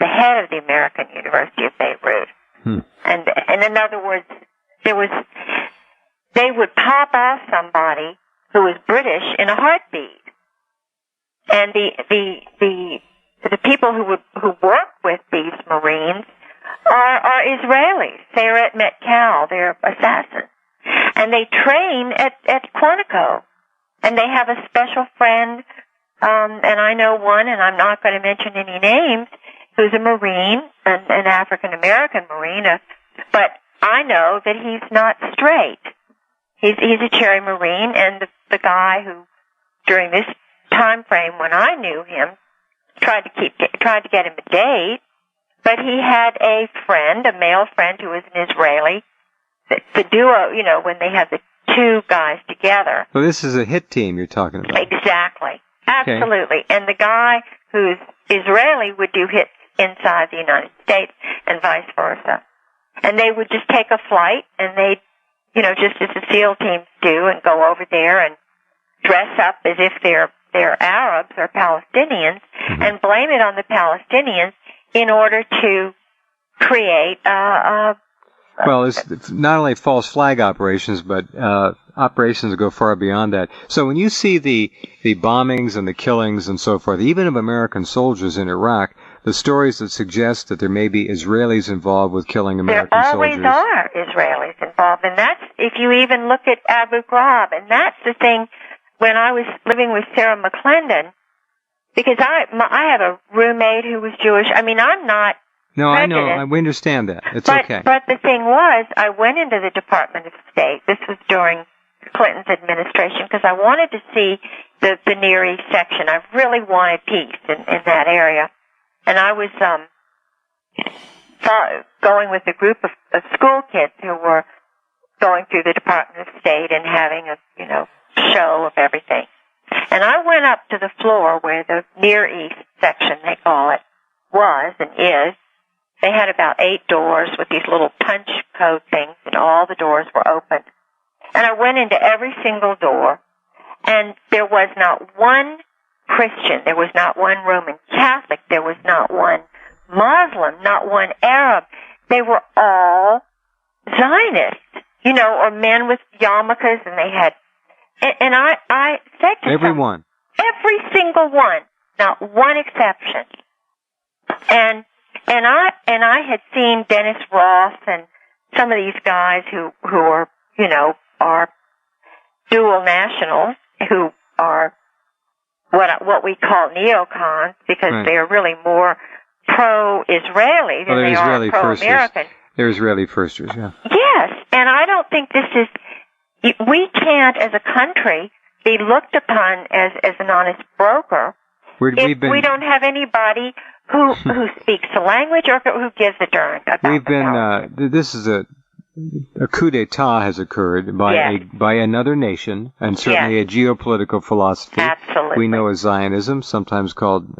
the head of the American University of Beirut. And in other words, they would pop off somebody who was British in a heartbeat. And the people who work with these Marines are Israelis. They're at Metcal. They're assassins. And they train at Quantico. And they have a special friend, and I know one, and I'm not going to mention any names, who's a Marine, an African-American Marine, but I know that he's not straight. He's a Cherry Marine, and the guy who, during this time frame when I knew him, tried to get him a date, but he had a friend, a male friend who was an Israeli. The duo, when they have the two guys together. Well, this is a hit team you're talking about. Exactly. Absolutely. Okay. And the guy who's Israeli would do hits inside the United States and vice versa. And they would just take a flight and they'd, just as the SEAL teams do, and go over there and dress up as if they're Arabs or Palestinians and blame it on the Palestinians in order to create well, it's not only false flag operations, but operations that go far beyond that. So when you see the bombings and the killings and so forth, even of American soldiers in Iraq, the stories that suggest that there may be Israelis involved with killing American soldiers. There always are Israelis involved, and that's, if you even look at Abu Ghraib, and that's the thing, when I was living with Sarah McClendon, because I have a roommate who was Jewish. I mean, I'm not No, prejudice. I know. We understand that. It's okay. But the thing was, I went into the Department of State. This was during Clinton's administration because I wanted to see the Near East section. I really wanted peace in that area. And I was going with a group of school kids who were going through the Department of State and having a show of everything. And I went up to the floor where the Near East section, they call it, was and is. They had about 8 doors with these little punch code things, and all the doors were open. And I went into every single door, and there was not one Christian, there was not one Roman Catholic, there was not one Muslim, not one Arab. They were all Zionists, or men with yarmulkes, and they had, and I said to everyone, every single one, not one exception. And I had seen Dennis Ross and some of these guys who are, are dual nationals, who are what we call neocons, because right. they are really more pro-Israeli than they are pro-American. They're Israeli firsters, yeah. Yes, and I don't think we can't as a country be looked upon as an honest broker if we don't have anybody who speaks the language or who gives a darn about this is a coup d'etat has occurred by another nation, and certainly a geopolitical philosophy. Absolutely. We know as Zionism, sometimes called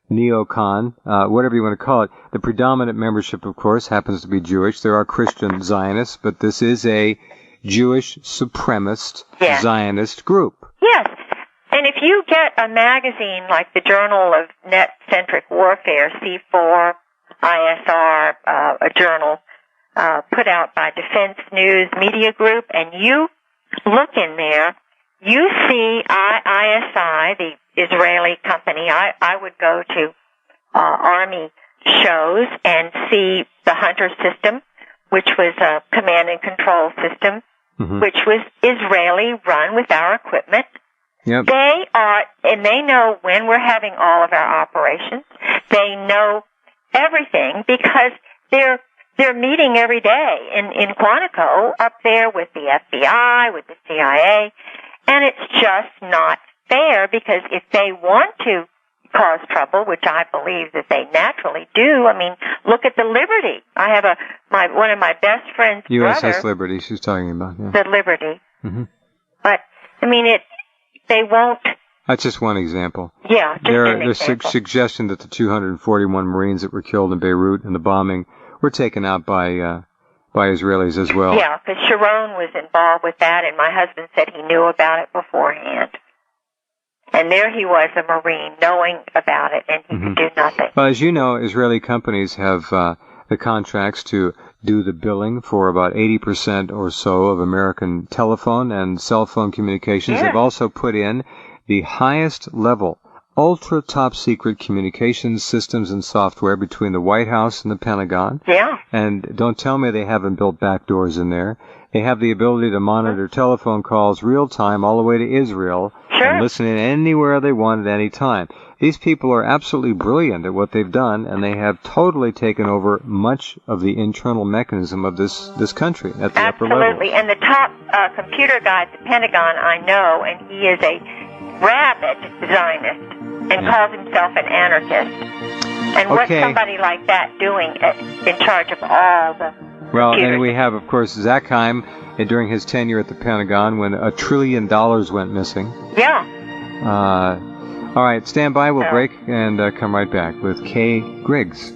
neocon, whatever you want to call it. The predominant membership, of course, happens to be Jewish. There are Christian Zionists, but this is a Jewish supremacist Zionist group. Yes. And if you get a magazine like the Journal of Net-Centric Warfare, C4, ISR, a journal put out by Defense News Media Group, and you look in there, you see ISI, the Israeli company. I would go to Army shows and see the Hunter system, which was a command and control system, which was Israeli run with our equipment. Yep. They know when we're having all of our operations. They know everything because they're meeting every day in Quantico up there with the FBI, with the CIA, and it's just not fair because if they want to cause trouble, which I believe that they naturally do, I mean, look at the Liberty. I have one of my best friends' USS brother, Liberty she's talking about. Yeah. the Liberty. But, I mean, they won't. That's just one example. Yeah, There's suggestion that the 241 Marines that were killed in Beirut in the bombing were taken out by Israelis as well. Yeah, because Sharon was involved with that, and my husband said he knew about it beforehand. And there he was, a Marine, knowing about it, and he could do nothing. Well, as you know, Israeli companies have the contracts to do the billing for about 80% or so of American telephone and cell phone communications. They've also put in the highest level, ultra top secret communications systems and software between the White House and the Pentagon. Yeah. And don't tell me they haven't built back doors in there. They have the ability to monitor telephone calls real time all the way to Israel and listen in anywhere they want at any time. These people are absolutely brilliant at what they've done, and they have totally taken over much of the internal mechanism of this country at the upper level. Absolutely. And the top computer guy at the Pentagon, I know, and he is a rabid Zionist and calls himself an anarchist. And what's somebody like that doing in charge of all the Well, computers? and we have, of course, Zakheim during his tenure at the Pentagon when $1 trillion went missing. Yeah. All right, stand by. We'll break and come right back with Kay Griggs.